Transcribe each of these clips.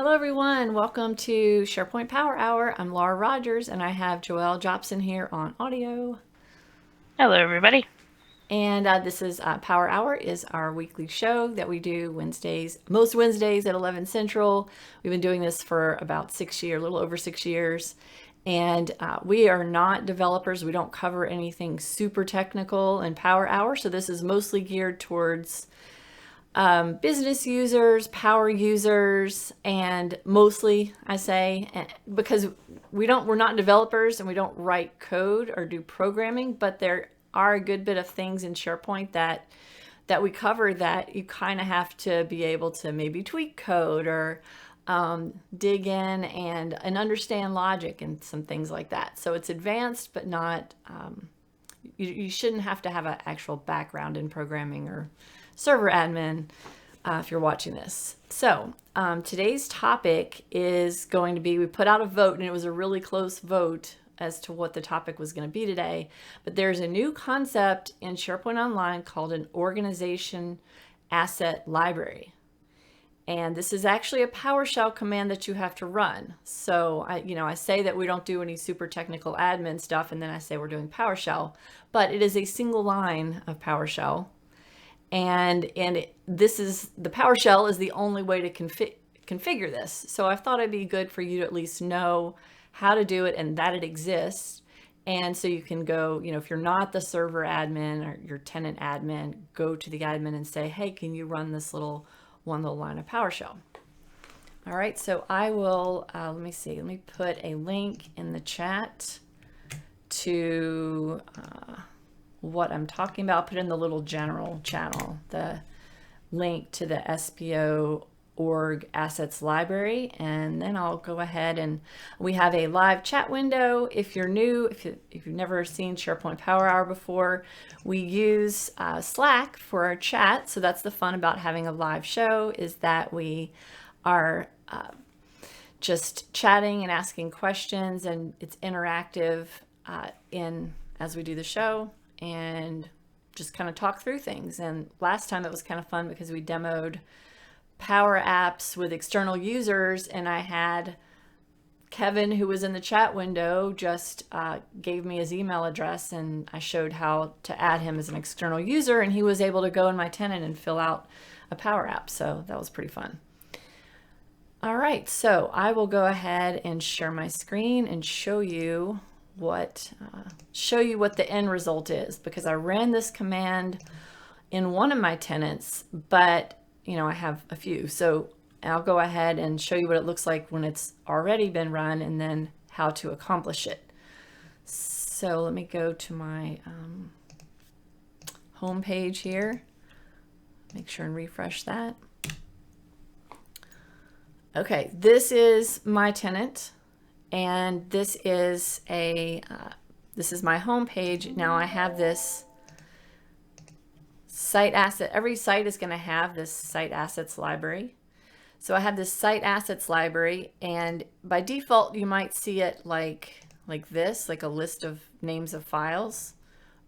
Hello everyone, welcome to SharePoint Power Hour. I'm Laura Rogers and I have Joelle Jobson here on audio. Hello, everybody. And this is Power Hour is our weekly show that we do Wednesdays, most Wednesdays at 11 Central. We've been doing this for about 6 years, a little over 6 years. And we are not developers. We don't cover anything super technical in Power Hour. So this is mostly geared towards business users, power users, and mostly I say because we're not developers and we don't write code or do programming, but there are a good bit of things in SharePoint that we cover that you kind of have to be able to maybe tweak code or dig in and understand logic and some things like that. So it's advanced, but not you shouldn't have to have an actual background in programming or server admin if you're watching this. So today's topic is going to be, we put out a vote and it was a really close vote as to what the topic was going to be today. But there's a new concept in SharePoint Online called an organization asset library. And this is actually a PowerShell command that you have to run. So I say that we don't do any super technical admin stuff, and then I say we're doing PowerShell, but it is a single line of PowerShell. And this is, the PowerShell is the only way to configure this. So I thought it'd be good for you to at least know how to do it and that it exists. And so you can go, if you're not the server admin or your tenant admin, go to the admin and say, hey, can you run this one little line of PowerShell? All right, so I will, let me put a link in the chat to what I'm talking about. Put in the little general channel, the link to the SPOOrgAssetsLibrary, and then I'll go ahead and we have a live chat window. If you're new, if you've never seen SharePoint Power Hour before, we use Slack for our chat. So that's the fun about having a live show, is that we are just chatting and asking questions, and it's interactive as we do the show and just kind of talk through things. And last time it was kind of fun because we demoed Power Apps with external users, and I had Kevin, who was in the chat window, just gave me his email address, and I showed how to add him as an external user, and he was able to go in my tenant and fill out a Power App. So that was pretty fun. All right, so I will go ahead and share my screen and show you what the end result is, because I ran this command in one of my tenants, but I have a few. So I'll go ahead and show you what it looks like when it's already been run, and then how to accomplish it. So let me go to my home page here. Make sure and refresh that. Okay, this is my tenant, and this is my home page. Now I have this site asset. Every site is going to have this site assets library. So I have this site assets library, and by default you might see it like this, like a list of names of files,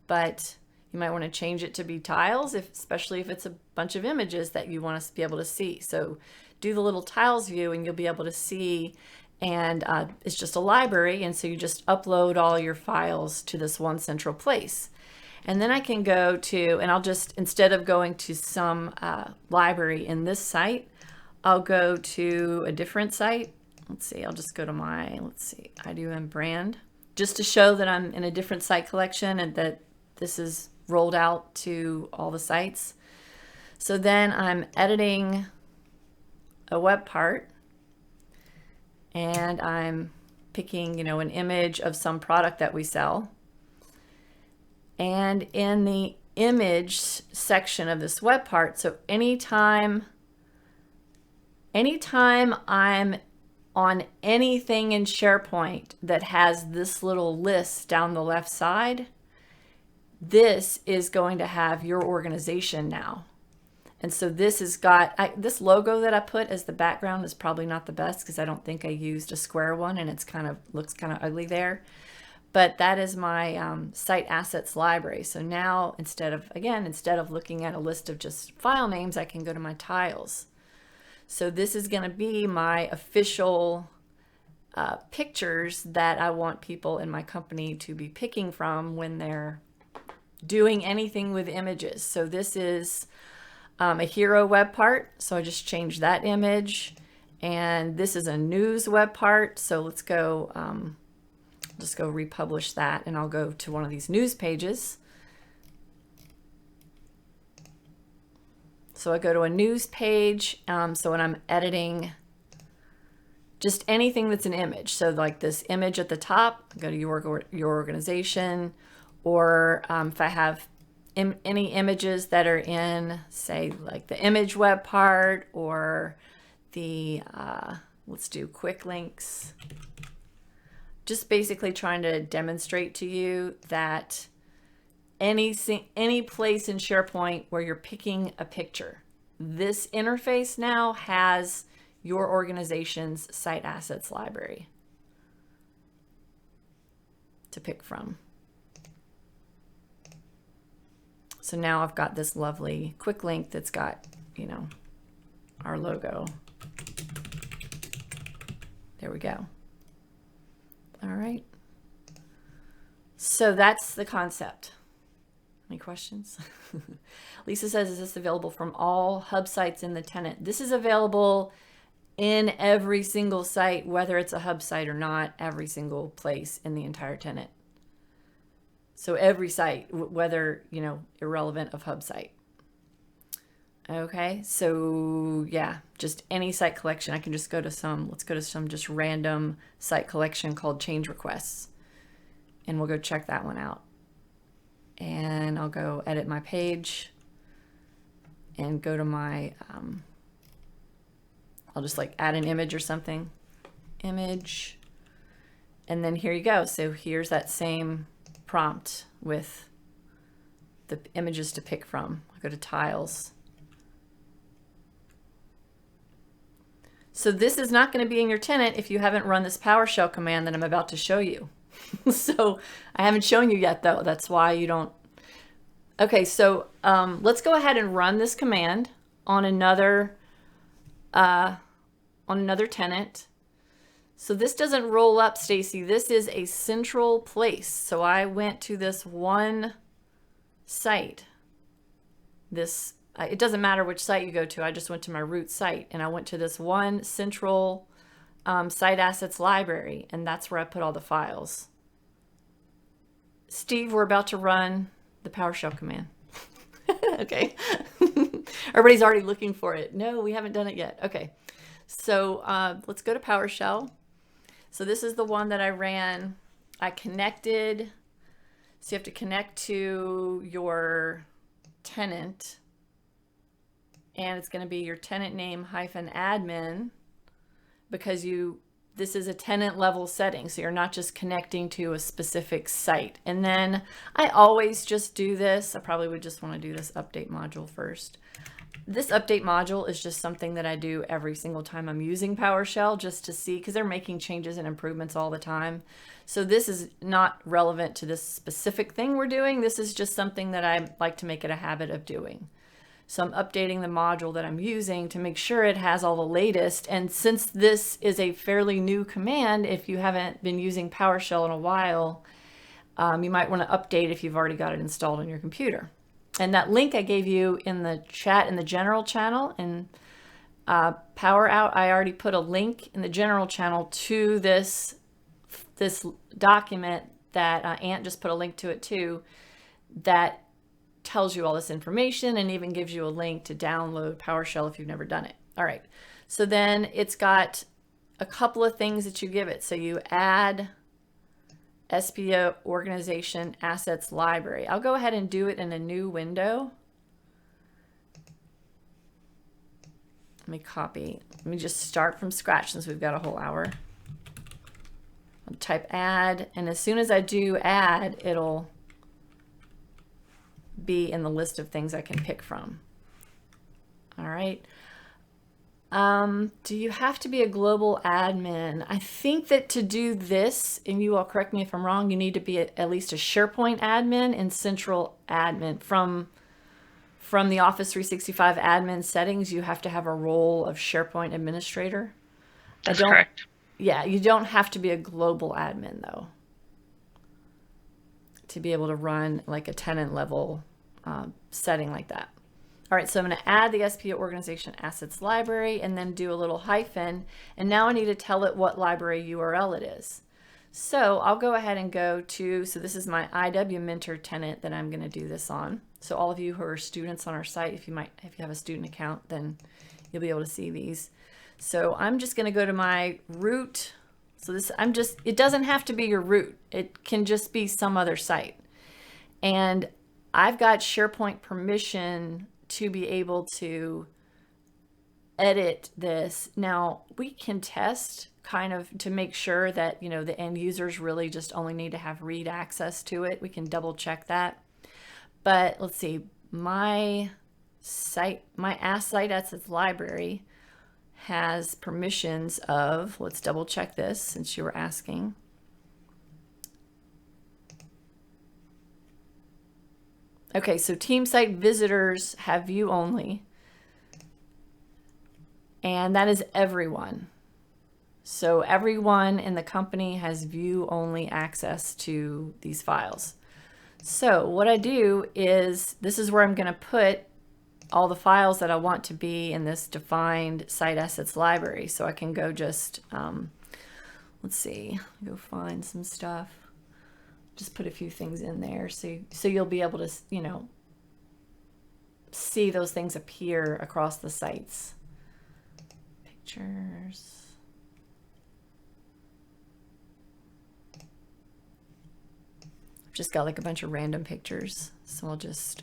but you might want to change it to be tiles, especially if it's a bunch of images that you want to be able to see. So do the little tiles view and you'll be able to see, and it's just a library, and so you just upload all your files to this one central place. And then I can go to, and I'll just, instead of going to some library in this site, I'll go to a different site. Let's see, I'll just go to my, IDOM brand, just to show that I'm in a different site collection and that this is rolled out to all the sites. So then I'm editing a web part, and I'm picking, an image of some product that we sell. And in the image section of this web part, so anytime I'm on anything in SharePoint that has this little list down the left side, this is going to have your organization now. And so this has got, this logo that I put as the background is probably not the best because I don't think I used a square one, and it's looks kind of ugly there. But that is my site assets library. So now instead of looking at a list of just file names, I can go to my tiles. So this is going to be my official pictures that I want people in my company to be picking from when they're doing anything with images. So this is a hero web part. So I just changed that image. And this is a news web part. So let's go, just go republish that, and I'll go to one of these news pages. So I go to a news page. So when I'm editing just anything that's an image, so like this image at the top, go to your organization, or if I have any images that are in, say, like the image web part, or the, let's do quick links. Just basically trying to demonstrate to you that any place in SharePoint where you're picking a picture, this interface now has your organization's site assets library to pick from. So now I've got this lovely quick link that's got, you know, our logo. There we go. All right. So that's the concept. Any questions? Lisa says, is this available from all hub sites in the tenant? This is available in every single site, whether it's a hub site or not, every single place in the entire tenant. So every site, whether, you know, irrelevant of hub site. Okay, so yeah, just any site collection. I can just go to some, let's go to some just random site collection called change requests. And we'll go check that one out. And I'll go edit my page and go to my, I'll just like add an image or something. Image. And then here you go. So here's that same prompt with the images to pick from. I'll go to tiles. So this is not going to be in your tenant if you haven't run this PowerShell command that I'm about to show you. So I haven't shown you yet, though. That's why you don't. Okay, so let's go ahead and run this command on another tenant. So this doesn't roll up, Stacy. This is a central place. So I went to this one site. This it doesn't matter which site you go to. I just went to my root site, and I went to this one central site assets library, and that's where I put all the files. Steve, we're about to run the PowerShell command. Okay. Everybody's already looking for it. No, we haven't done it yet. Okay. So let's go to PowerShell. So this is the one that I ran. I connected. So you have to connect to your tenant. And it's going to be your tenant name -admin, because this is a tenant level setting. So you're not just connecting to a specific site. And then I always just do this. I probably would just want to do this update module first. This update module is just something that I do every single time I'm using PowerShell, just to see, because they're making changes and improvements all the time. So this is not relevant to this specific thing we're doing. This is just something that I like to make it a habit of doing. So I'm updating the module that I'm using to make sure it has all the latest. And since this is a fairly new command, if you haven't been using PowerShell in a while, you might want to update if you've already got it installed on your computer. And that link I gave you in the chat in the general channel and Power Out, I already put a link in the general channel to this document that Ant just put a link to it too, that tells you all this information and even gives you a link to download PowerShell if you've never done it. All right, so then it's got a couple of things that you give it. So you add SPOOrgAssetsLibrary. I'll go ahead and do it in a new window. Let me copy. Let me just start from scratch since we've got a whole hour. I'll type add, and as soon as I do add, it'll be in the list of things I can pick from. All right. Do you have to be a global admin? I think that to do this, and you all correct me if I'm wrong, you need to be at least a SharePoint admin and central admin from from the Office 365 admin settings, you have to have a role of SharePoint administrator. That's correct. Yeah, you don't have to be a global admin though to be able to run like a tenant level setting like that. All right, so I'm going to add the SPOOrgAssetsLibrary and then do a little hyphen. And now I need to tell it what library URL it is. So I'll go ahead and go to, so this is my IW Mentor tenant that I'm going to do this on. So all of you who are students on our site, if you have a student account, then you'll be able to see these. So I'm just going to go to my root. So this, it doesn't have to be your root. It can just be some other site. And I've got SharePoint permission to be able to edit this. Now we can test kind of to make sure that, the end users really just only need to have read access to it. We can double check that. But let's see, my site assets library has permissions of, let's double check this since you were asking. Okay, so team site visitors have view only, and that is everyone. So everyone in the company has view only access to these files. So what I do is, this is where I'm going to put all the files that I want to be in this defined site assets library. So I can go just, let's see, go find some stuff. Just put a few things in there so you'll be able to, see those things appear across the sites. Pictures. I've just got like a bunch of random pictures. So I'll just,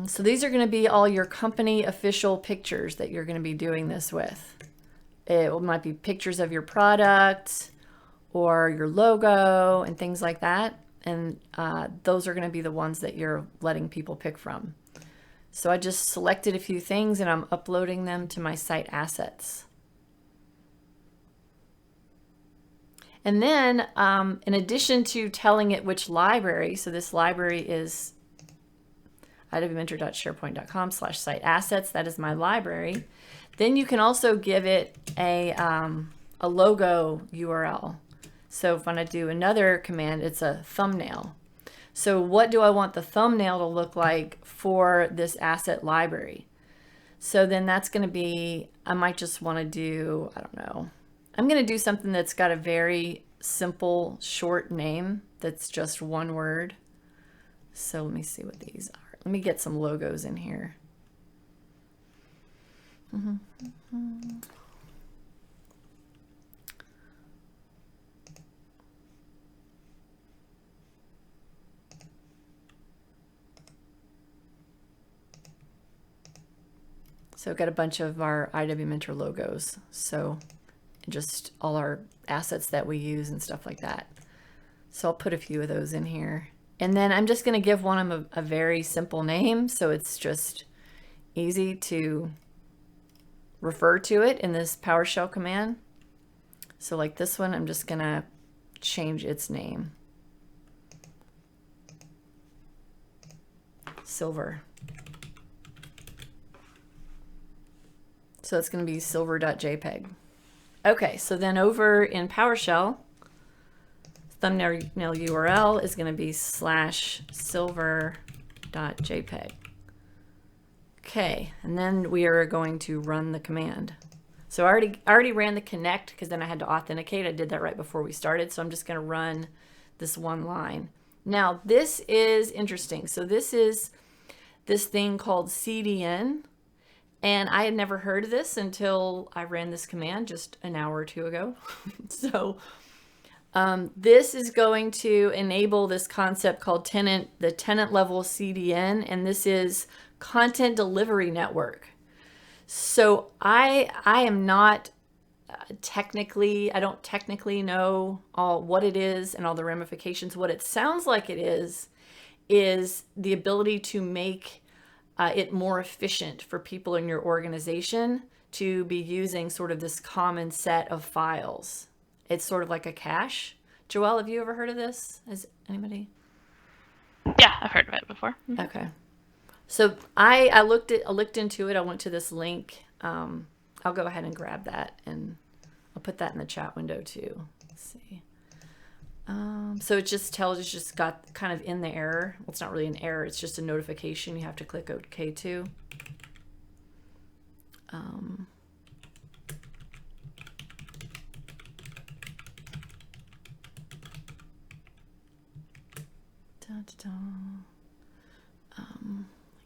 so these are going to be all your company official pictures that you're going to be doing this with. It might be pictures of your product or your logo and things like that. And those are going to be the ones that you're letting people pick from. So I just selected a few things and I'm uploading them to my site assets. And then in addition to telling it which library, so this library is iwmentor.sharepoint.com/site assets. That is my library. Then you can also give it a logo URL. So if I want to do another command, it's a thumbnail. So what do I want the thumbnail to look like for this asset library? So then that's going to be, I might just want to do, I don't know. I'm going to do something that's got a very simple short name that's just one word. So let me see what these are. Let me get some logos in here. So I've got a bunch of our IW Mentor logos. So just all our assets that we use and stuff like that. So I'll put a few of those in here. And then I'm just going to give one of them a very simple name. So it's just easy to refer to it in this PowerShell command. So like this one, I'm just going to change its name. Silver. So it's going to be silver.jpg. Okay, so then over in PowerShell, thumbnail URL is going to be /silver.jpg. Okay, and then we are going to run the command. So I already ran the connect because then I had to authenticate. I did that right before we started. So I'm just going to run this one line. Now this is interesting. So this is this thing called CDN. And I had never heard of this until I ran this command just an hour or two ago. So this is going to enable this concept called the tenant level CDN, and this is content delivery network. So I am not I don't technically know what it is and all the ramifications. What it sounds like it is the ability to make it more efficient for people in your organization to be using sort of this common set of files. It's sort of like a cache. Joelle, have you ever heard of this? Has anybody? Yeah, I've heard of it before. Mm-hmm. Okay. So I looked into it. I went to this link. I'll go ahead and grab that, and I'll put that in the chat window too. Let's see. So it just tells you, just got kind of in the error. Well, it's not really an error. It's just a notification. You have to click OK to. Link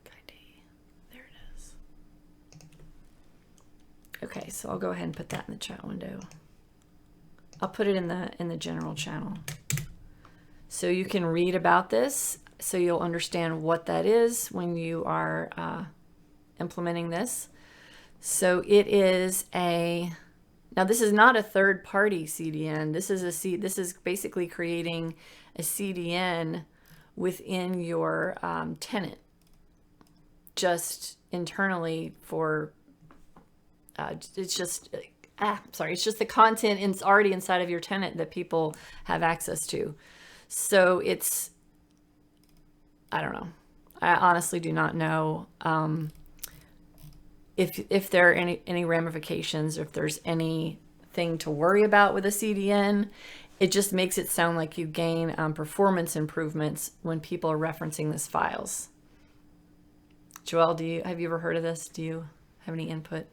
ID. There it is. Okay, so I'll go ahead and put that in the chat window. I'll put it in the general channel, so you can read about this, so you'll understand what that is when you are implementing this. So it is now this is not a third-party CDN. This is basically creating a CDN within your tenant, just internally for. It's just the content it's already inside of your tenant that people have access to. So it's, I don't know. I honestly do not know if there are any ramifications, or if there's anything to worry about with a CDN. It just makes it sound like you gain performance improvements when people are referencing these files. Joelle, have you ever heard of this? Do you have any input?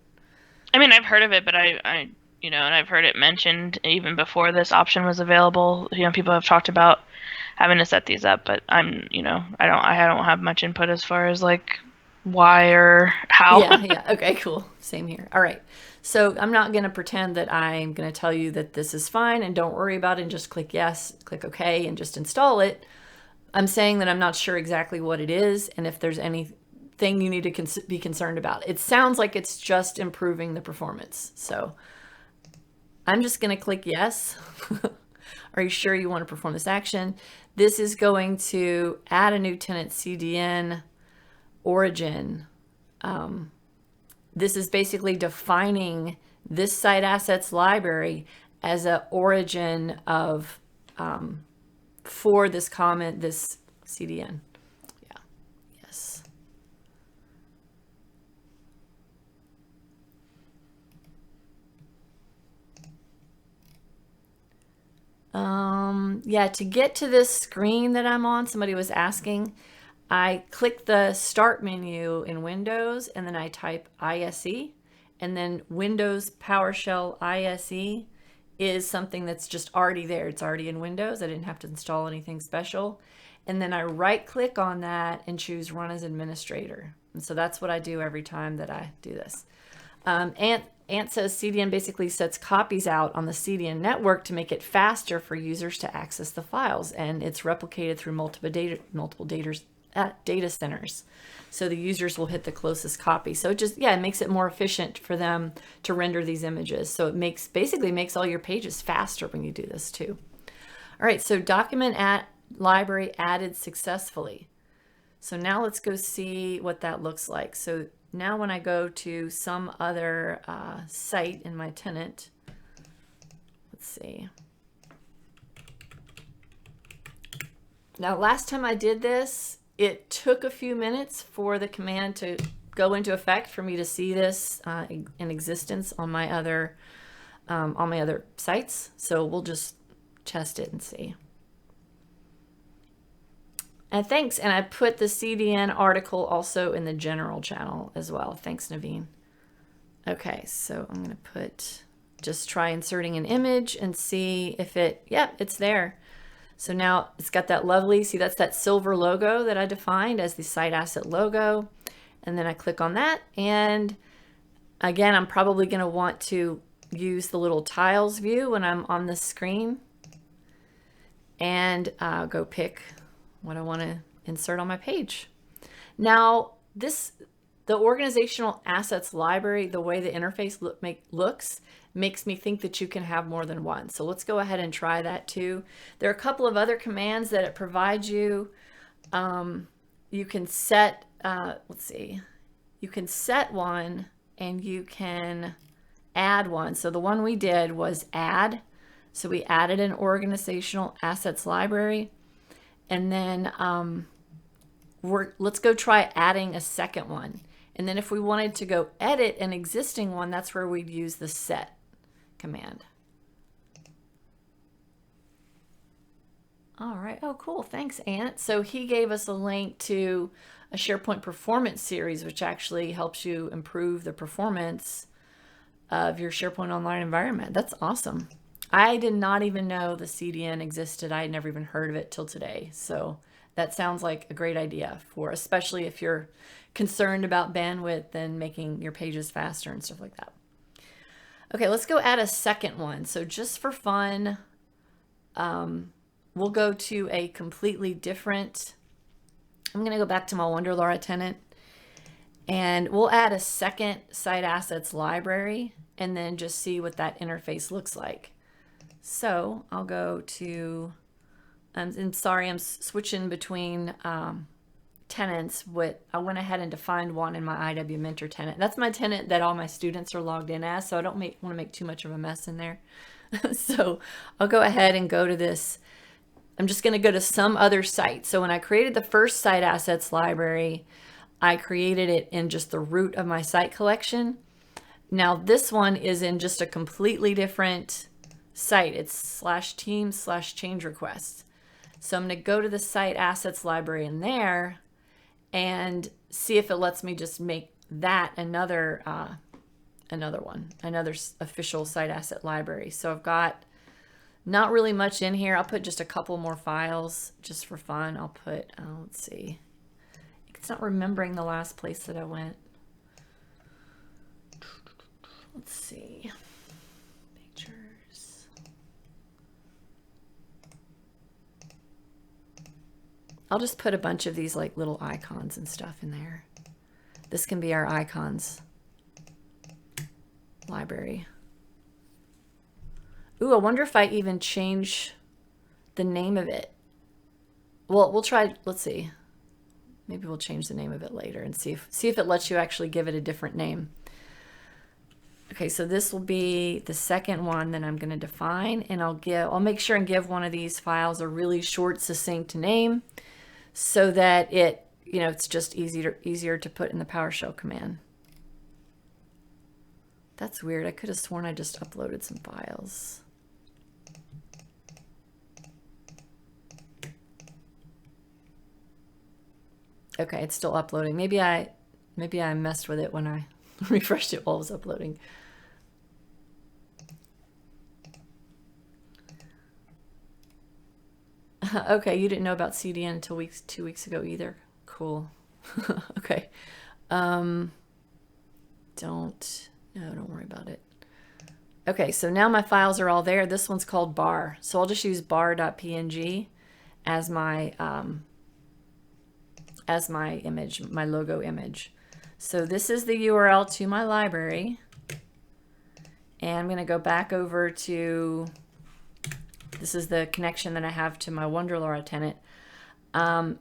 I mean, I've heard of it, but I and I've heard it mentioned even before this option was available. People have talked about having to set these up, but I don't have much input as far as like why or how. Yeah. Okay, cool. Same here. All right. So I'm not going to pretend that I'm going to tell you that this is fine and don't worry about it and just click yes, click OK, and just install it. I'm saying that I'm not sure exactly what it is, and if there's anything you need to be concerned about. It sounds like it's just improving the performance. So I'm just going to click yes. Are you sure you want to perform this action? This is going to add a new tenant CDN origin. This is basically defining this site assets library as an origin of for this CDN. Yeah. Yes. Yeah, to get to this screen that I'm on, somebody was asking, I click the start menu in Windows, and then I type ISE, and then Windows PowerShell ISE is something that's just already there. It's already in Windows. I didn't have to install anything special. And then I right click on that and choose Run as Administrator. And so that's what I do every time that I do this. Ant says CDN basically sets copies out on the CDN network to make it faster for users to access the files, and it's replicated through multiple data centers. So the users will hit the closest copy. So it makes it more efficient for them to render these images. So it basically makes all your pages faster when you do this too. All right, so document library added successfully. So now let's go see what that looks like. So now when I go to some other site in my tenant, let's see. Now last time I did this, it took a few minutes for the command to go into effect for me to see this in existence on my other sites. So we'll just test it and see. And thanks, and I put the CDN article also in the general channel as well. Thanks, Naveen. Okay, so I'm going to just try inserting an image and see if it's there. So now it's got that lovely, see that's that silver logo that I defined as the site asset logo. And then I click on that. And again, I'm probably going to want to use the little tiles view when I'm on the screen. And go pick what I want to insert on my page. Now, the organizational assets library, the way the interface looks, makes me think that you can have more than one. So let's go ahead and try that too. There are a couple of other commands that it provides you. You can set, you can set one and you can add one. So the one we did was add. So we added an organizational assets library. And then let's go try adding a second one. And then if we wanted to go edit an existing one, that's where we'd use the set command. All right. Oh, cool. Thanks, Ant. So he gave us a link to a SharePoint performance series, which actually helps you improve the performance of your SharePoint Online environment. That's awesome. I did not even know the CDN existed. I had never even heard of it till today. So that sounds like a great idea for, especially if you're concerned about bandwidth and making your pages faster and stuff like that. Okay, let's go add a second one. So just for fun, we'll go to a completely different, I'm going to go back to my WonderLaura tenant, and we'll add a second site assets library and then just see what that interface looks like. So I'll go to, and sorry, I'm switching between tenants. I went ahead and defined one in my IW Mentor tenant. That's my tenant that all my students are logged in as, so I don't want to make too much of a mess in there. So I'll go ahead and go to this. I'm just going to go to some other site. So when I created the first site assets library, I created it in just the root of my site collection. Now this one is in just a completely different site. It's /team/change requests. So I'm going to go to the site assets library in there and see if it lets me just make that another official site asset library. So I've got not really much in here. I'll put just a couple more files just for fun. I'll put, let's see. It's not remembering the last place that I went. Let's see. Pictures. I'll just put a bunch of these like little icons and stuff in there. This can be our icons library. Ooh, I wonder if I even change the name of it. Well, we'll try, let's see. Maybe we'll change the name of it later and see if it lets you actually give it a different name. Okay, so this will be the second one that I'm going to define, and I'll make sure and give one of these files a really short, succinct name so that it's just easier to put in the PowerShell command. That's weird. I could have sworn I just uploaded some files. Okay, it's still uploading. Maybe I messed with it when I refreshed it while it was uploading. Okay, you didn't know about CDN until 2 weeks ago either. Cool. Okay. Don't worry about it. Okay, so now my files are all there. This one's called bar. So I'll just use bar.png as my image, my logo image. So this is the URL to my library. And I'm going to go back over to, this is the connection that I have to my WonderLaura tenant. I'll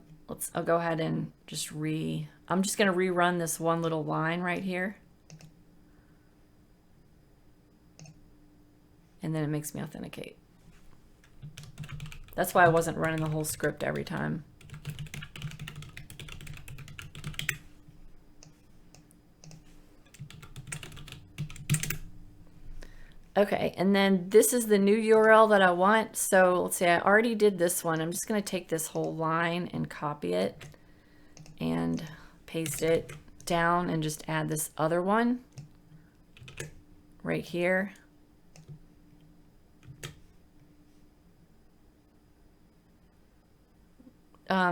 go ahead and just I'm just going to rerun this one little line right here. And then it makes me authenticate. That's why I wasn't running the whole script every time. Okay, and then this is the new URL that I want. So let's say I already did this one. I'm just going to take this whole line and copy it and paste it down and just add this other one right here.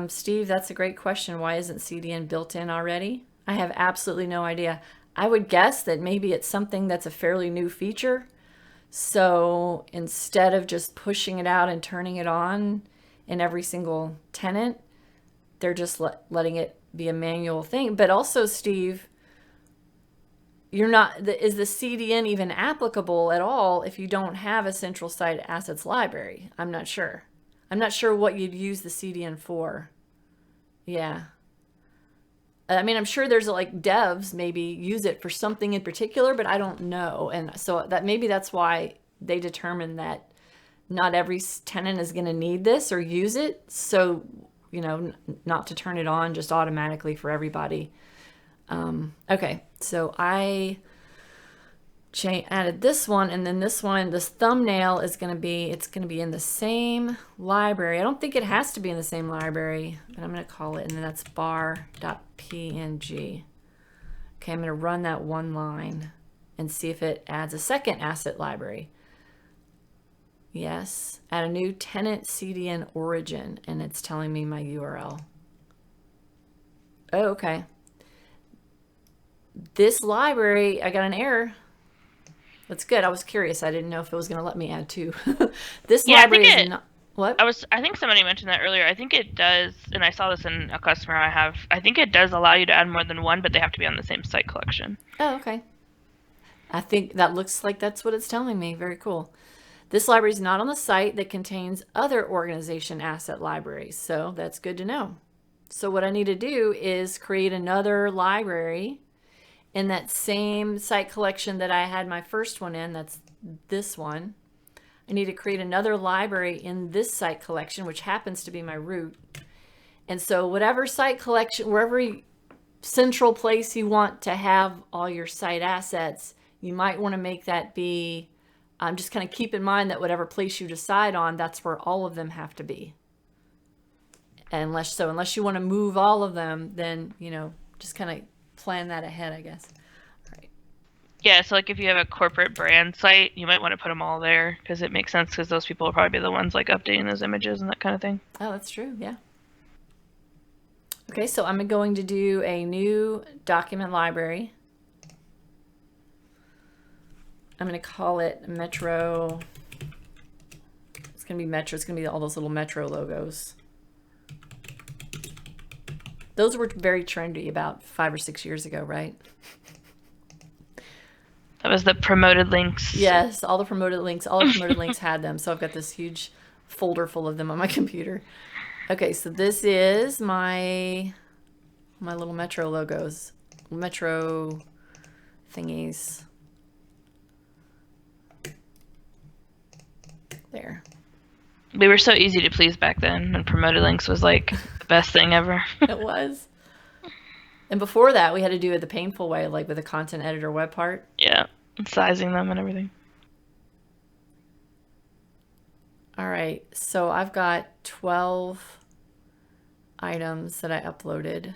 Steve, that's a great question. Why isn't CDN built in already? I have absolutely no idea. I would guess that maybe it's something that's a fairly new feature. So instead of just pushing it out and turning it on in every single tenant, they're just letting it be a manual thing. But also, Steve, is the CDN even applicable at all if you don't have a central site assets library? I'm not sure. I'm not sure what you'd use the CDN for. Yeah. I mean, I'm sure there's like devs maybe use it for something in particular, but I don't know. And so maybe that's why they determined that not every tenant is going to need this or use it. So, not to turn it on just automatically for everybody. Okay, so I added this one, and then this thumbnail is going to be, it's going to be in the same library. I don't think it has to be in the same library, but I'm going to call it, and then that's bar.png. Okay, I'm going to run that one line and see if it adds a second asset library. Yes, add a new tenant CDN origin, and it's telling me my URL. Oh, okay. This library, I got an error. That's good. I was curious. I didn't know if it was going to let me add two. This library is not. What? I think somebody mentioned that earlier. I think it does, and I saw this in a customer I have. I think it does allow you to add more than one, but they have to be on the same site collection. Oh, okay. I think that looks like that's what it's telling me. Very cool. This library is not on the site that contains other organization asset libraries, so that's good to know. So what I need to do is create another library in that same site collection that I had my first one in. That's this one. I need to create another library in this site collection, which happens to be my root. And so whatever site collection, wherever central place you want to have all your site assets, you might want to make that be, just kind of keep in mind that whatever place you decide on, that's where all of them have to be. Unless you want to move all of them, then, just kind of plan that ahead, I guess. Yeah, so like if you have a corporate brand site, you might want to put them all there because it makes sense because those people will probably be the ones like updating those images and that kind of thing. Oh, that's true. Yeah. Okay, so I'm going to do a new document library. I'm going to call it Metro. It's going to be Metro. It's going to be all those little Metro logos. Those were very trendy about 5 or 6 years ago, right? That was the promoted links. Yes, all the promoted links had them. So I've got this huge folder full of them on my computer. Okay, so this is my little Metro logos, Metro thingies. There. We were so easy to please back then, and promoted links was like the best thing ever. It was. And before that, we had to do it the painful way, like with the content editor web part. Yeah, and sizing them and everything. All right, so I've got 12 items that I uploaded,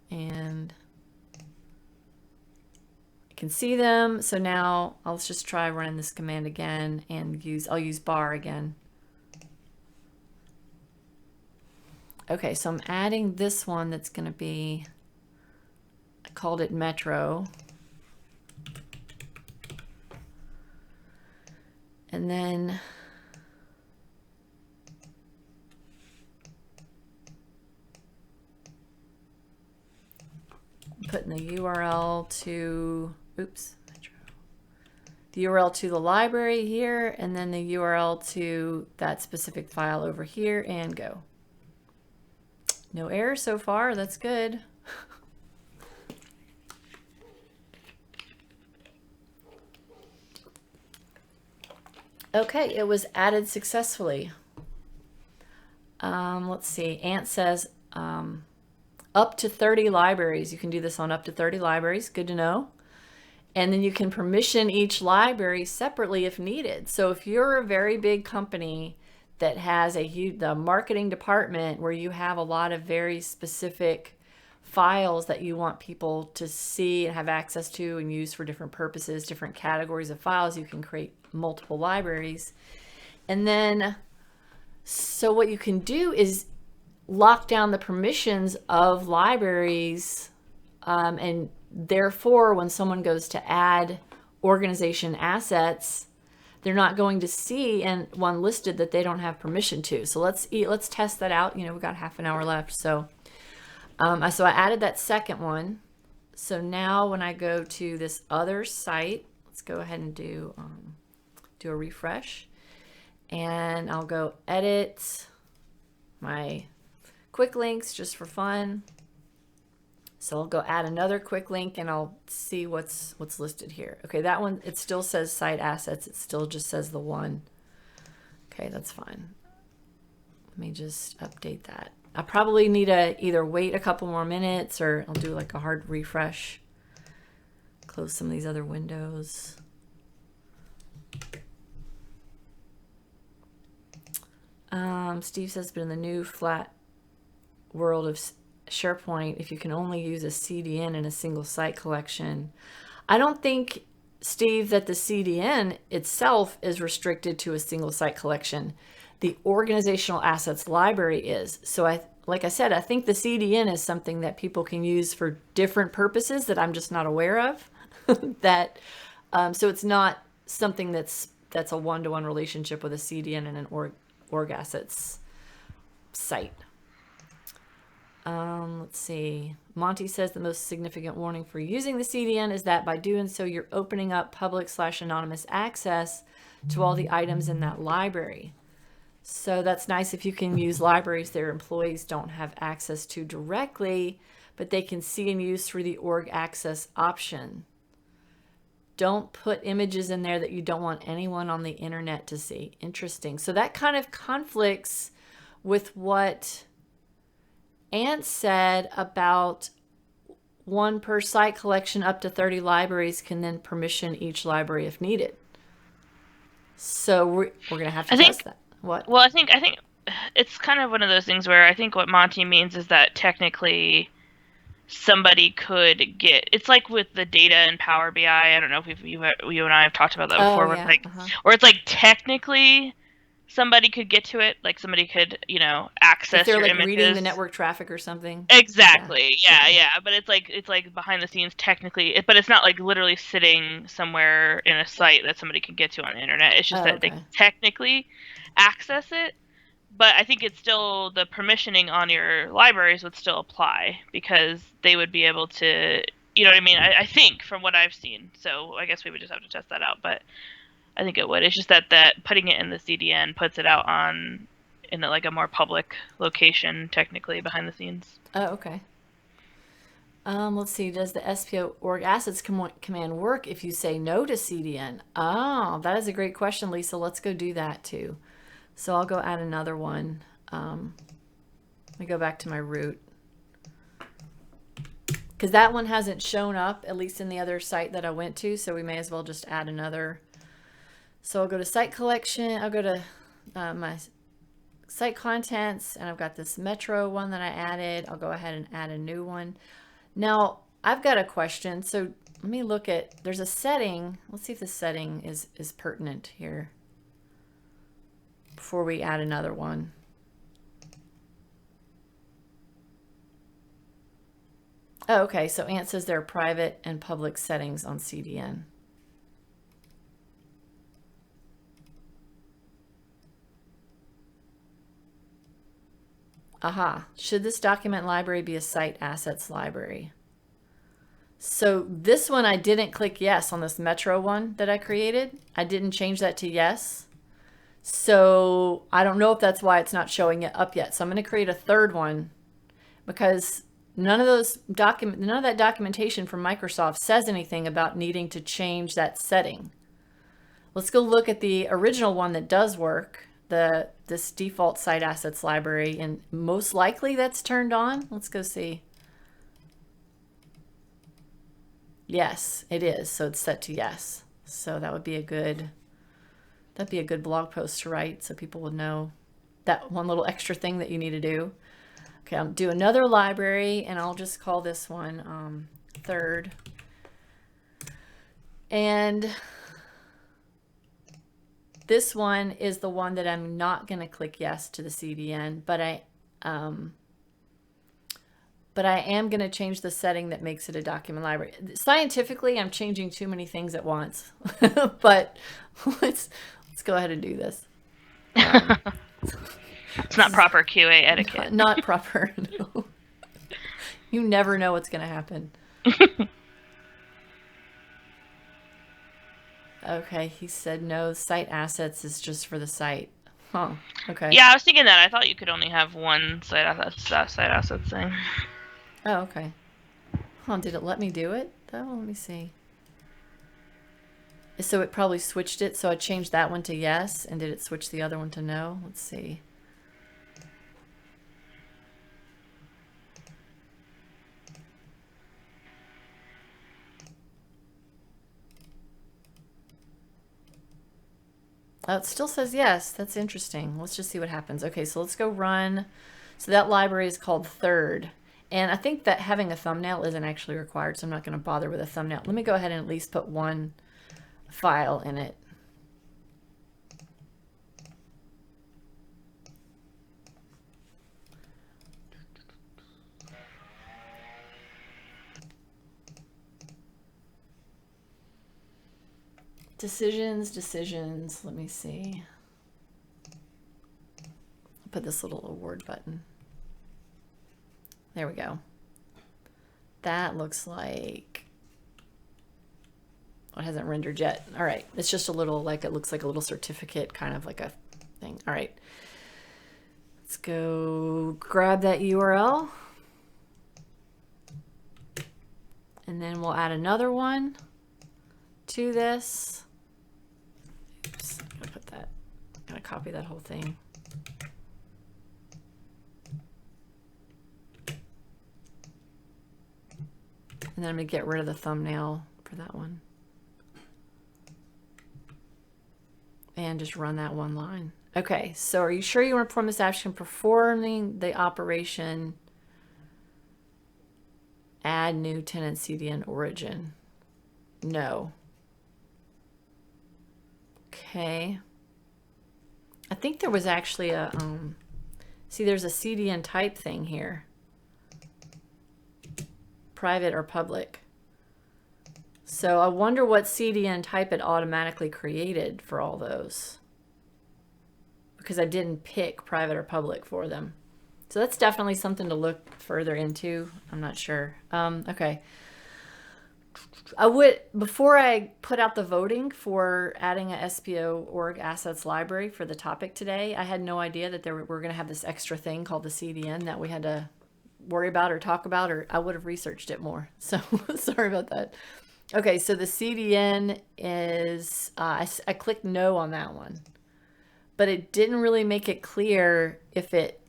and I can see them. So now let's just try running this command again, and I'll use bar again. Okay, so I'm adding this one that's going to be, I called it Metro. And then putting the URL to, Metro. The URL to the library here, and then the URL to that specific file over here, and go. No error so far, that's good. Okay, it was added successfully. Let's see, Ant says up to 30 libraries. You can do this on up to 30 libraries, good to know. And then you can permission each library separately if needed. So if you're a very big company that has the marketing department where you have a lot of very specific files that you want people to see and have access to and use for different purposes, different categories of files, you can create multiple libraries. And then, so what you can do is lock down the permissions of libraries, and therefore when someone goes to add organization assets, they're not going to see one listed that they don't have permission to. So let's test that out. We've got half an hour left. So I added that second one. So now when I go to this other site, let's go ahead and do a refresh, and I'll go edit my quick links just for fun. So I'll go add another quick link, and I'll see what's listed here. Okay, that one, it still says site assets. It still just says the one. Okay, that's fine. Let me just update that. I probably need to either wait a couple more minutes or I'll do like a hard refresh. Close some of these other windows. Steve says, but in the new flat world of SharePoint, if you can only use a CDN in a single site collection, I don't think, Steve, that the CDN itself is restricted to a single site collection. The organizational assets library is. So like I said, I think the CDN is something that people can use for different purposes that I'm just not aware of. So it's not something that's a one-to-one relationship with a CDN and an org assets site. Let's see. Monty says the most significant warning for using the CDN is that by doing so, you're opening up public/anonymous access to all the items in that library. So that's nice if you can use libraries their employees don't have access to directly, but they can see and use through the org access option. Don't put images in there that you don't want anyone on the internet to see. Interesting. So that kind of conflicts with what Ant said about one per site collection. Up to 30 libraries can then permission each library if needed. So we're going to have to test that. What? Well, I think it's kind of one of those things where I think what Monty means is that technically somebody could get, it's like with the data in Power BI. I don't know if you and I have talked about that before. Yeah. Where it's like technically somebody could get to it, like somebody could, access if they're your like images. Reading the network traffic or something. Exactly. Yeah. But it's like behind the scenes technically, but it's not like literally sitting somewhere in a site that somebody can get to on the internet. It's just that they can technically access it. But I think it's still, the permissioning on your libraries would still apply because they would be able to, you know what I mean? I think from what I've seen. So I guess we would just have to test that out. But I think it would. It's just that putting it in the CDN puts it out in like a more public location, technically behind the scenes. Oh, okay. Let's see. Does the SPOOrgAssets command work if you say no to CDN? Oh, that is a great question, Lisa. Let's go do that too. So I'll go add another one. Let me go back to my root. Because that one hasn't shown up, at least in the other site that I went to, so we may as well just add another. So I'll go to site collection. I'll go to my site contents, and I've got this Metro one that I added. I'll go ahead and add a new one. Now, I've got a question. So let me look at, there's a setting. Let's see if the setting is pertinent here before we add another one. Oh, okay, so Ant says there are private and public settings on CDN. Aha, should this document library be a site assets library? So this one I didn't click yes on this Metro one that I created. I didn't change that to yes. So I don't know if that's why it's not showing it up yet. So I'm going to create a third one because none of that documentation from Microsoft says anything about needing to change that setting. Let's go look at the original one that does work, this default site assets library, and most likely that's turned on. Let's go see. Yes, it is. So it's set to yes. So that would be a good, that'd be a good blog post to write so people would know that one little extra thing that you need to do. Okay, I'll do another library and I'll just call this one third. And this one is the one that I'm not going to click yes to the CDN, but I am going to change the setting that makes it a document library. Scientifically, I'm changing too many things at once, but let's go ahead and do this. It's not proper QA etiquette. Not proper. No. You never know what's going to happen. Okay, he said no, site assets is just for the site. Huh, okay. Yeah, I was thinking that. I thought you could only have one site assets thing. Oh, okay. Huh, did it let me do it though? Let me see. So it probably switched it. So I changed that one to yes, and did it switch the other one to no? Let's see. Oh, it still says yes. That's interesting. Let's just see what happens. Okay, so let's go run. So that library is called third. And I think that having a thumbnail isn't actually required, so I'm not going to bother with a thumbnail. Let me go ahead and at least put one file in it. Decisions. Let me see. I'll put this little award button. There we go. That looks like, oh, it hasn't rendered yet. All right, it's just a little, like, it looks like a little certificate, kind of like a thing. All right, let's go grab that URL. And then we'll add another one to this. Oops, I'm gonna put that, I'm gonna copy that whole thing. And then I'm going to get rid of the thumbnail for that one. And just run that one line. Okay, so are you sure you want to perform this action? Performing the operation, add new tenant CDN origin. No. Okay. I think there was actually a, see, there's a CDN type thing here. Private or public. So I wonder what CDN type it automatically created for all those, because I didn't pick private or public for them. So that's definitely something to look further into. I'm not sure. Okay. I would, before I put out the voting for adding a SPOOrgAssetsLibrary for the topic today, I had no idea that we're going to have this extra thing called the CDN that we had to worry about or talk about, or I would have researched it more. So sorry about that. Okay, so the CDN is, I clicked no on that one, but it didn't really make it clear if it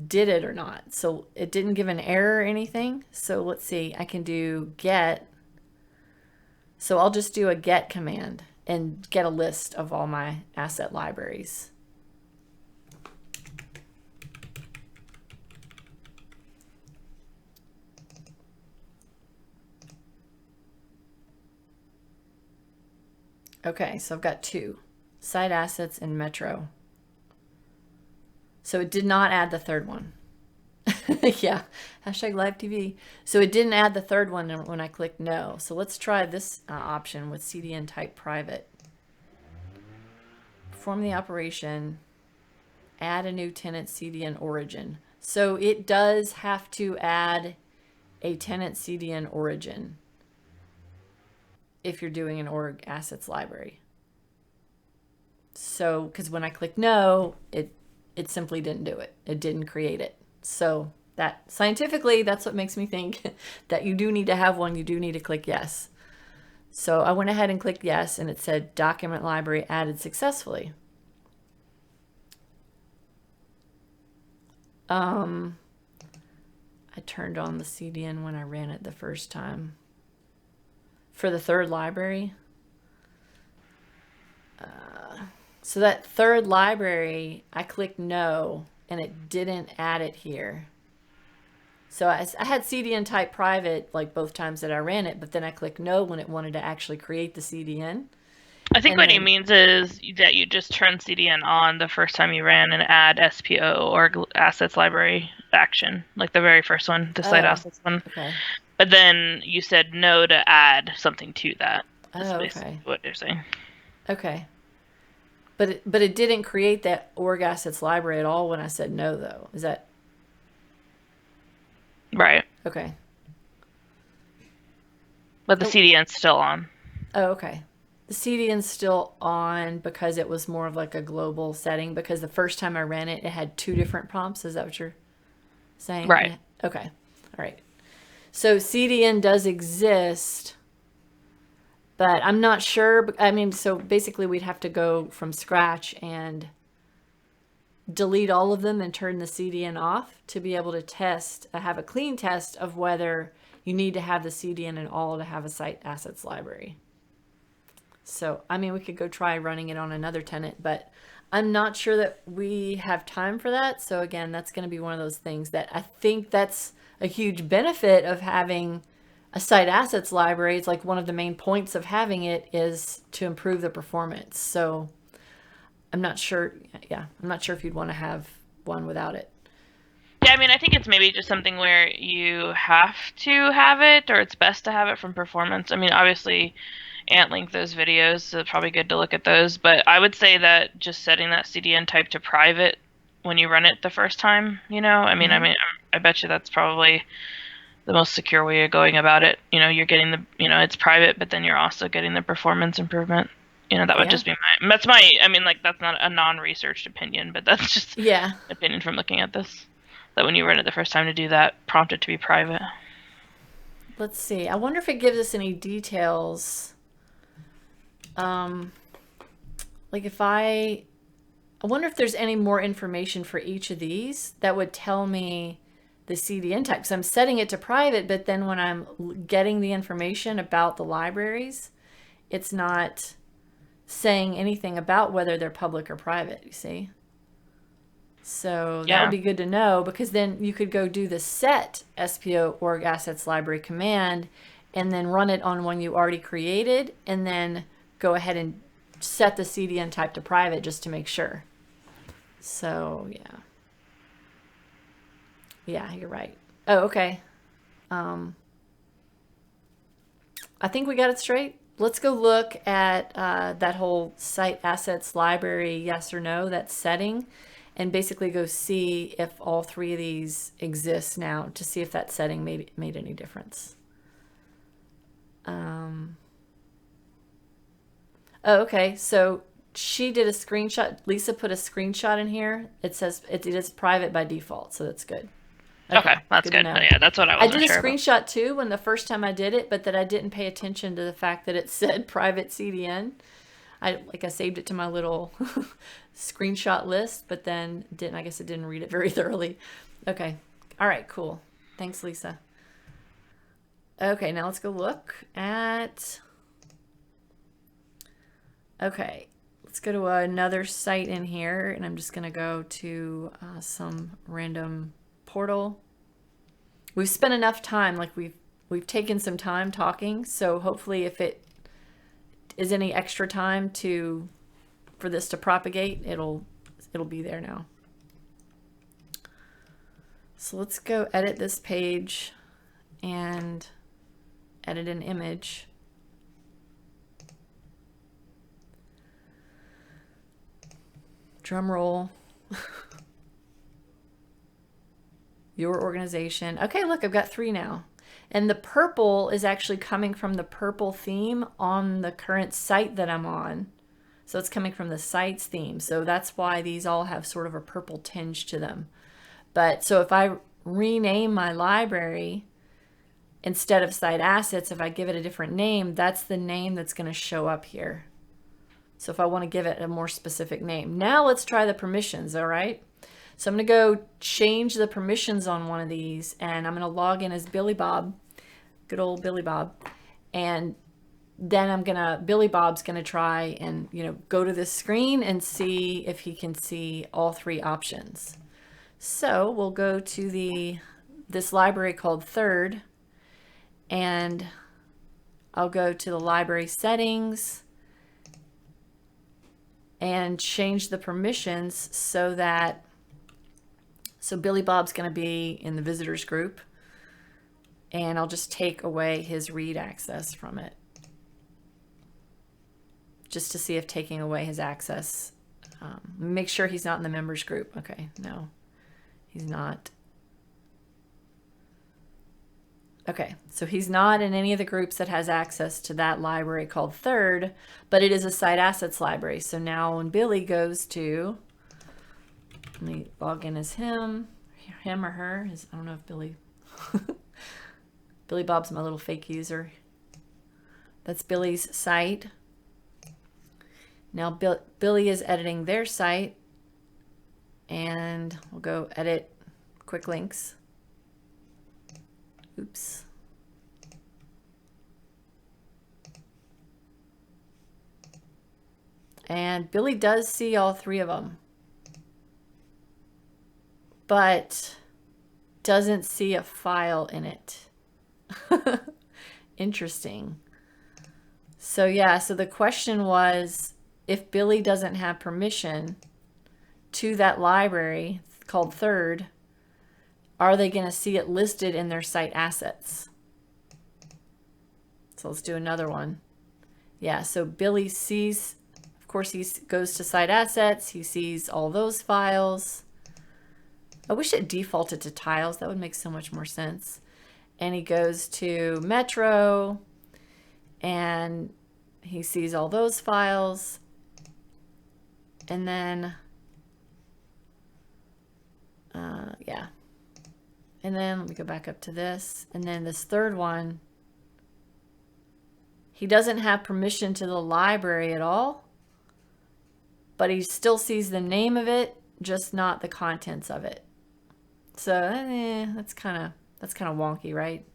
did it or not. So it didn't give an error or anything. So let's see, I can do get. So I'll just do a get command and get a list of all my asset libraries. Okay, so I've got two, site assets and Metro. So it did not add the third one. Yeah, hashtag live TV. So it didn't add the third one when I clicked no. So let's try this option with CDN type private. Perform the operation, add a new tenant CDN origin. So it does have to add a tenant CDN origin if you're doing an org assets library. So, because when I click no, it simply didn't do it. It didn't create it. So that scientifically, that's what makes me think that you do need to have one. You do need to click yes. So I went ahead and clicked yes, and it said document library added successfully. I turned on the CDN when I ran it the first time. For the third library. So that third library, I clicked no, and it didn't add it here. So I had CDN type private like both times that I ran it, but then I clicked no when it wanted to actually create the CDN. I think what he means is that you just turn CDN on the first time you ran and add SPO or assets library action, like the very first one, the site assets one. Okay. But then you said no to add something to that. That's okay. What you're saying. Okay. But it didn't create that org assets library at all when I said no, though. Is that right? Okay. But the CDN's still on. Oh, okay. The CDN's still on because it was more of like a global setting, because the first time I ran it, it had two different prompts. Is that what you're saying? Right. Okay. All right. So CDN does exist, but I'm not sure. I mean, so basically we'd have to go from scratch and delete all of them and turn the CDN off to be able to test, have a clean test of whether you need to have the CDN in all to have a site assets library. So, I mean, we could go try running it on another tenant, but I'm not sure that we have time for that. So again, that's going to be one of those things that I think that's a huge benefit of having a site assets library. It's like one of the main points of having it is to improve the performance. So I'm not sure. Yeah, I'm not sure if you'd want to have one without it. Yeah, I mean, I think it's maybe just something where you have to have it, or it's best to have it from performance. I mean, obviously, Ant linked those videos, so it's probably good to look at those. But I would say that just setting that CDN type to private when you run it the first time, I bet you that's probably the most secure way of going about it. You're getting it's private, but then you're also getting the performance improvement. That would Yeah. just be that's not a non-researched opinion, but that's just Yeah. an opinion from looking at this. That when you run it the first time to do that, prompt it to be private. Let's see. I wonder if it gives us any details. Like if I wonder if there's any more information for each of these that would tell me the CDN type. So I'm setting it to private, but then when I'm getting the information about the libraries, it's not saying anything about whether they're public or private, you see? So that would Yeah. be good to know, because then you could go do the set SPOOrgAssetsLibrary command and then run it on one you already created, and then go ahead and set the CDN type to private just to make sure. So yeah. Yeah, you're right. Oh, okay. I think we got it straight. Let's go look at that whole site assets library, yes or no, that setting, and basically go see if all three of these exist now, to see if that setting made any difference. Oh, okay. So she did a screenshot. Lisa put a screenshot in here. It says it is private by default, so that's good. Okay, Okay, that's good to good. know. Yeah, that's what I I wasn't did a sure about. screenshot too when the first time I did it, but that I didn't pay attention to the fact that it said private CDN. I saved it to my little screenshot list, but then didn't. I guess it didn't read it very thoroughly. Okay. All right, cool. Thanks, Lisa. Okay, now let's go look at. Okay, let's go to another site in here, and I'm just going to go to some random portal. We've spent enough time, like we've taken some time talking, so hopefully if it is any extra time for this to propagate, it'll be there now. So let's go edit this page and edit an image. Drum roll. Your organization. Okay, look, I've got 3 now. And the purple is actually coming from the purple theme on the current site that I'm on. So it's coming from the site's theme. So that's why these all have sort of a purple tinge to them. But so if I rename my library, instead of site assets, if I give it a different name, that's the name that's going to show up here. So if I want to give it a more specific name. Now let's try the permissions, all right? So I'm going to go change the permissions on one of these, and I'm going to log in as Billy Bob, good old Billy Bob. And then Billy Bob's going to try and, go to this screen and see if he can see all 3 options. So we'll go to this library called Third, and I'll go to the library settings and change the permissions so Billy Bob's going to be in the visitors group, and I'll just take away his read access from it, just to see if taking away his access, make sure he's not in the members group. Okay, no, he's not. Okay, so he's not in any of the groups that has access to that library called Third, but it is a site assets library. So now when Billy goes to, let me log in as him or her. I don't know if Billy Bob's my little fake user. That's Billy's site. Now Billy is editing their site, and we'll go edit quick links. Oops. And Billy does see all three of them, but doesn't see a file in it. Interesting. So yeah, so the question was, if Billy doesn't have permission to that library called third, are they going to see it listed in their site assets? So let's do another one. Yeah, so Billy sees, of course, he goes to site assets. He sees all those files. I wish it defaulted to tiles. That would make so much more sense. And he goes to Metro and he sees all those files. And then, yeah. And then let me go back up to this. And then this third one, he doesn't have permission to the library at all, but he still sees the name of it, just not the contents of it. So that's kind of wonky, right?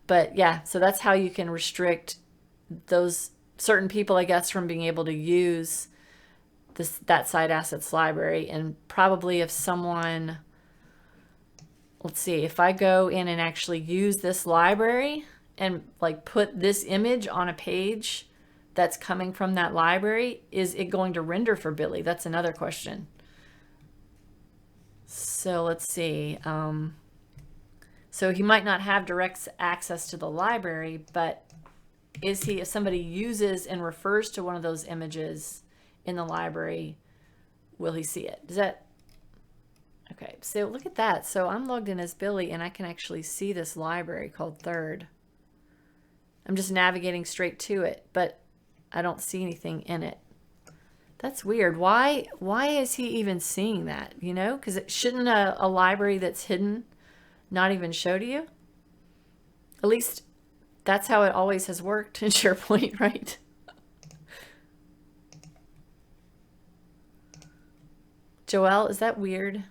But yeah, so that's how you can restrict those certain people, I guess, from being able to use that site assets library. And probably if someone, let's see, if I go in and actually use this library and like put this image on a page that's coming from that library, is it going to render for Billy? That's another question. So let's see. So he might not have direct access to the library, but if somebody uses and refers to one of those images in the library, will he see it? Does that? Okay, so look at that. So I'm logged in as Billy and I can actually see this library called Third. I'm just navigating straight to it, but I don't see anything in it. That's weird. Why is he even seeing that? You know, because shouldn't a library that's hidden not even show to you? At least that's how it always has worked in SharePoint, right? Joelle, is that weird?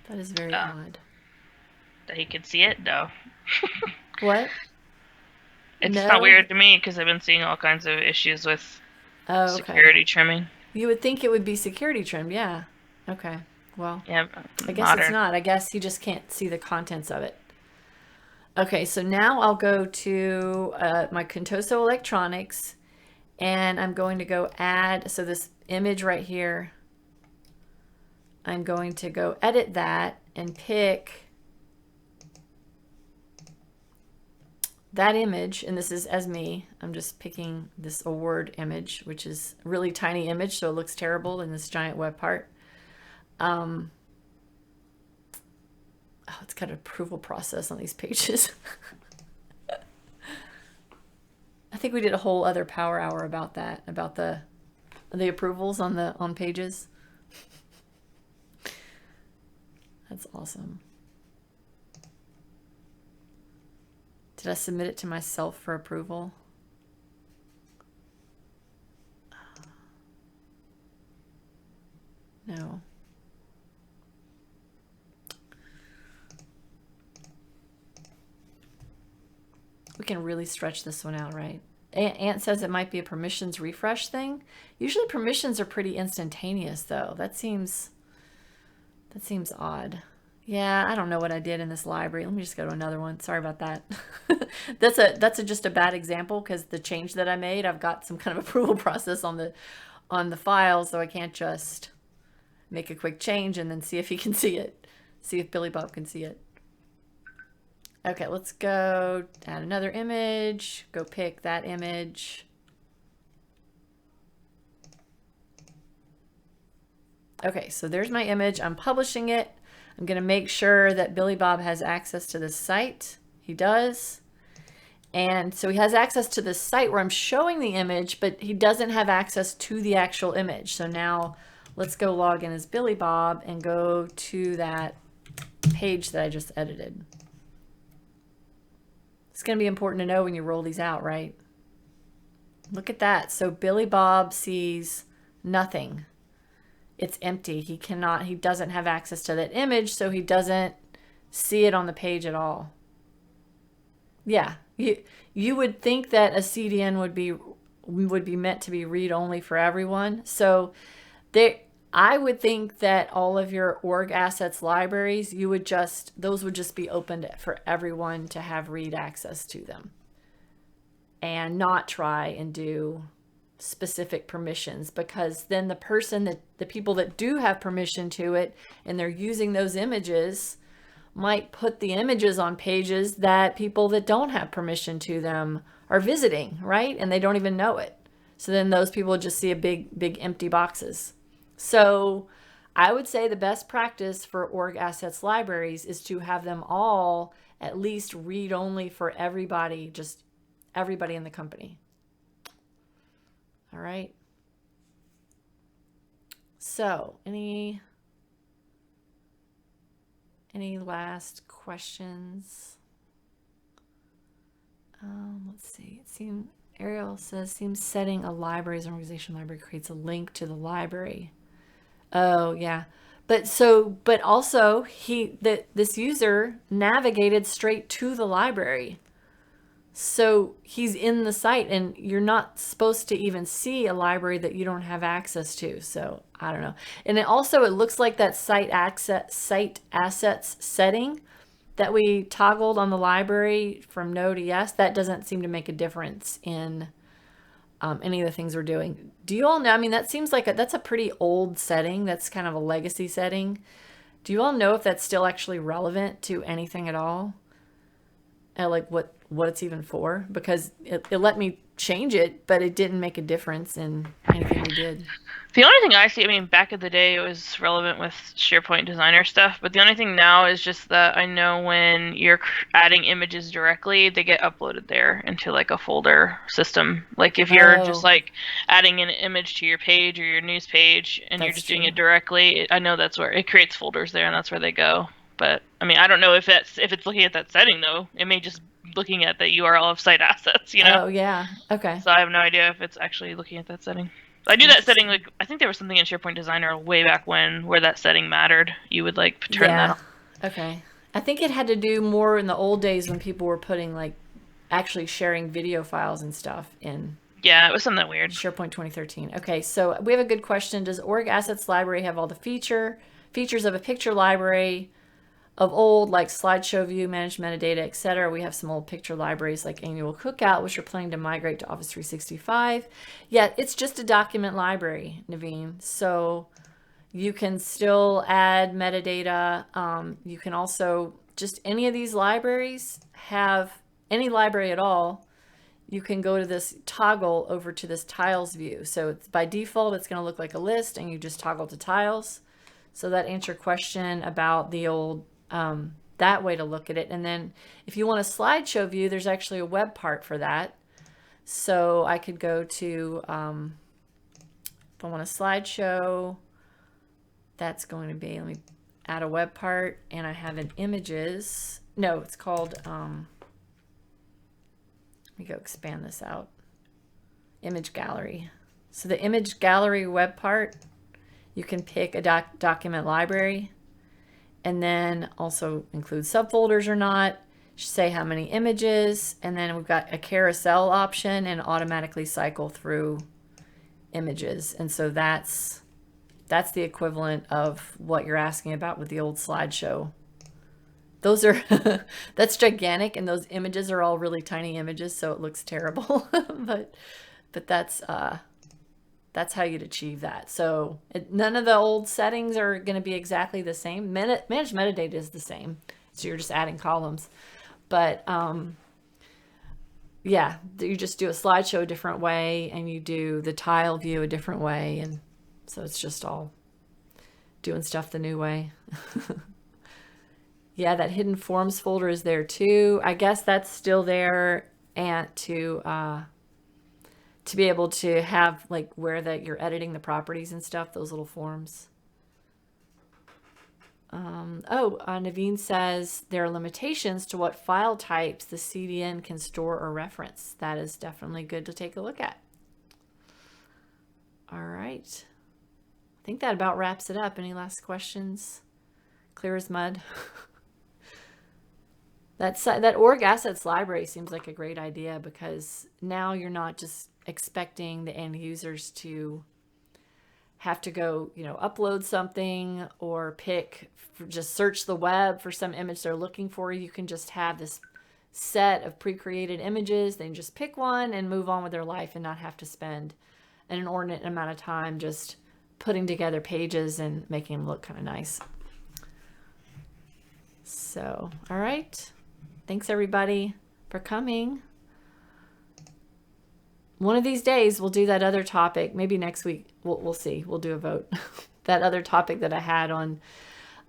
That is very odd. That he could see it? No. What? It's No? not weird to me because I've been seeing all kinds of issues with security trimming. You would think it would be security trimmed, yeah. Okay, well, Yeah, I guess it's not. I guess he just can't see the contents of it. Okay, so now I'll go to my Contoso Electronics, and I'm going to go add, so this image right here, I'm going to go edit that and pick that image, and this is as me. I'm just picking this award image, which is a really tiny image, so it looks terrible in this giant web part. Oh, it's got an approval process on these pages. I think we did a whole other Power Hour about that, about the approvals on pages. That's awesome. Did I submit it to myself for approval? No. We can really stretch this one out, right? Ant says it might be a permissions refresh thing. Usually permissions are pretty instantaneous though. That seems odd. Yeah, I don't know what I did in this library. Let me just go to another one. Sorry about that. That's just a bad example because the change that I made, I've got some kind of approval process on the file, so I can't just make a quick change and then see if he can see it. See if Billy Bob can see it. Okay, let's go add another image. Go pick that image. Okay, so there's my image. I'm publishing it. I'm going to make sure that Billy Bob has access to this site. He does. And so he has access to this site where I'm showing the image, but he doesn't have access to the actual image. So now let's go log in as Billy Bob and go to that page that I just edited. It's going to be important to know when you roll these out, right? Look at that. So Billy Bob sees nothing. It's empty. He doesn't have access to that image, so he doesn't see it on the page at all. Yeah, you would think that a CDN would be meant to be read only for everyone. So there, I would think that all of your org assets libraries, those would just be opened for everyone to have read access to them, and not try and do specific permissions, because then the people that do have permission to it and they're using those images might put the images on pages that people that don't have permission to them are visiting, right? And they don't even know it. So then those people just see a big empty boxes. So I would say the best practice for org assets libraries is to have them all at least read only for everybody, just everybody in the company. All right. So any last questions? Let's see. Ariel says, seems setting a library as an organization library creates a link to the library. Oh yeah. But also this user navigated straight to the library. So he's in the site, and you're not supposed to even see a library that you don't have access to. So I don't know. And it looks like that site assets setting that we toggled on the library from no to yes, that doesn't seem to make a difference in any of the things we're doing. Do you all know? I mean, that seems like that's a pretty old setting. That's kind of a legacy setting. Do you all know if that's still actually relevant to anything at all? Like what it's even for? Because it let me change it, but it didn't make a difference in anything we did. The only thing I see, I mean, back in the day, it was relevant with SharePoint Designer stuff, but the only thing now is just that I know when you're adding images directly, they get uploaded there into like a folder system. Like if you're just like adding an image to your page or your news page and you're just doing it directly, I know that's where it creates folders there, and that's where they go. But I mean, I don't know if it's looking at that setting though. It may just looking at the URL of site assets, you know? Oh yeah. Okay. So I have no idea if it's actually looking at that setting. I do that setting, like, I think there was something in SharePoint Designer way back when where that setting mattered. You would, like, turn that on. Okay. I think it had to do more in the old days when people were putting, like, actually sharing video files and stuff in. Yeah, it was something weird. SharePoint 2013. Okay, so we have a good question. Does Org Assets Library have all the features of a picture library of old, like slideshow view, manage metadata, etc.? We have some old picture libraries like Annual Cookout, which are planning to migrate to Office 365. Yet it's just a document library, Naveen. So you can still add metadata. You can also, just any of these libraries have, any library at all, you can go to this toggle over to this tiles view. So it's, by default, it's going to look like a list, and you just toggle to tiles. So that answers your question about the old that way to look at it. And then if you want a slideshow view, there's actually a web part for that. So I could go to, if I want a slideshow, that's going to be, let me add a web part, and I have an images. No, it's called, let me go expand this out. Image gallery. So the image gallery web part, you can pick a document library, and then also include subfolders or not, say how many images, and then we've got a carousel option and automatically cycle through images. And so that's the equivalent of what you're asking about with the old slideshow. Those are, that's gigantic, and those images are all really tiny images, so it looks terrible. but that's how you'd achieve that. So none of the old settings are going to be exactly the same. Managed metadata is the same, so you're just adding columns. But yeah, you just do a slideshow a different way, and you do the tile view a different way, and so it's just all doing stuff the new way. Yeah, that hidden forms folder is there too. I guess that's still there, and to be able to have like where that you're editing the properties and stuff, those little forms. Naveen says there are limitations to what file types the CDN can store or reference. That is definitely good to take a look at. All right. I think that about wraps it up. Any last questions? Clear as mud. That org assets library seems like a great idea, because now you're not just expecting the end users to have to go, upload something or just search the web for some image they're looking for. You can just have this set of pre-created images. They can just pick one and move on with their life and not have to spend an inordinate amount of time just putting together pages and making them look kind of nice. So, all right. Thanks everybody for coming. One of these days we'll do that other topic. Maybe next week. We'll see. We'll do a vote. That other topic that I had on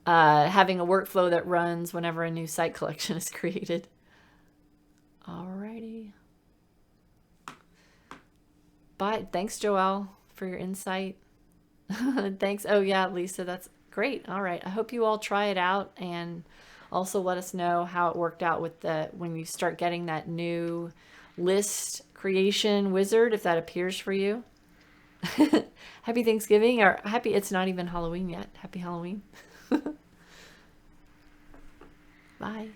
having a workflow that runs whenever a new site collection is created. Alrighty. Bye. Thanks, Joelle, for your insight. Thanks. Oh yeah, Lisa, that's great. All right. I hope you all try it out, and also let us know how it worked out with when you start getting that new list creation wizard, if that appears for you. Happy Thanksgiving, or it's not even Halloween yet. Happy Halloween. Bye.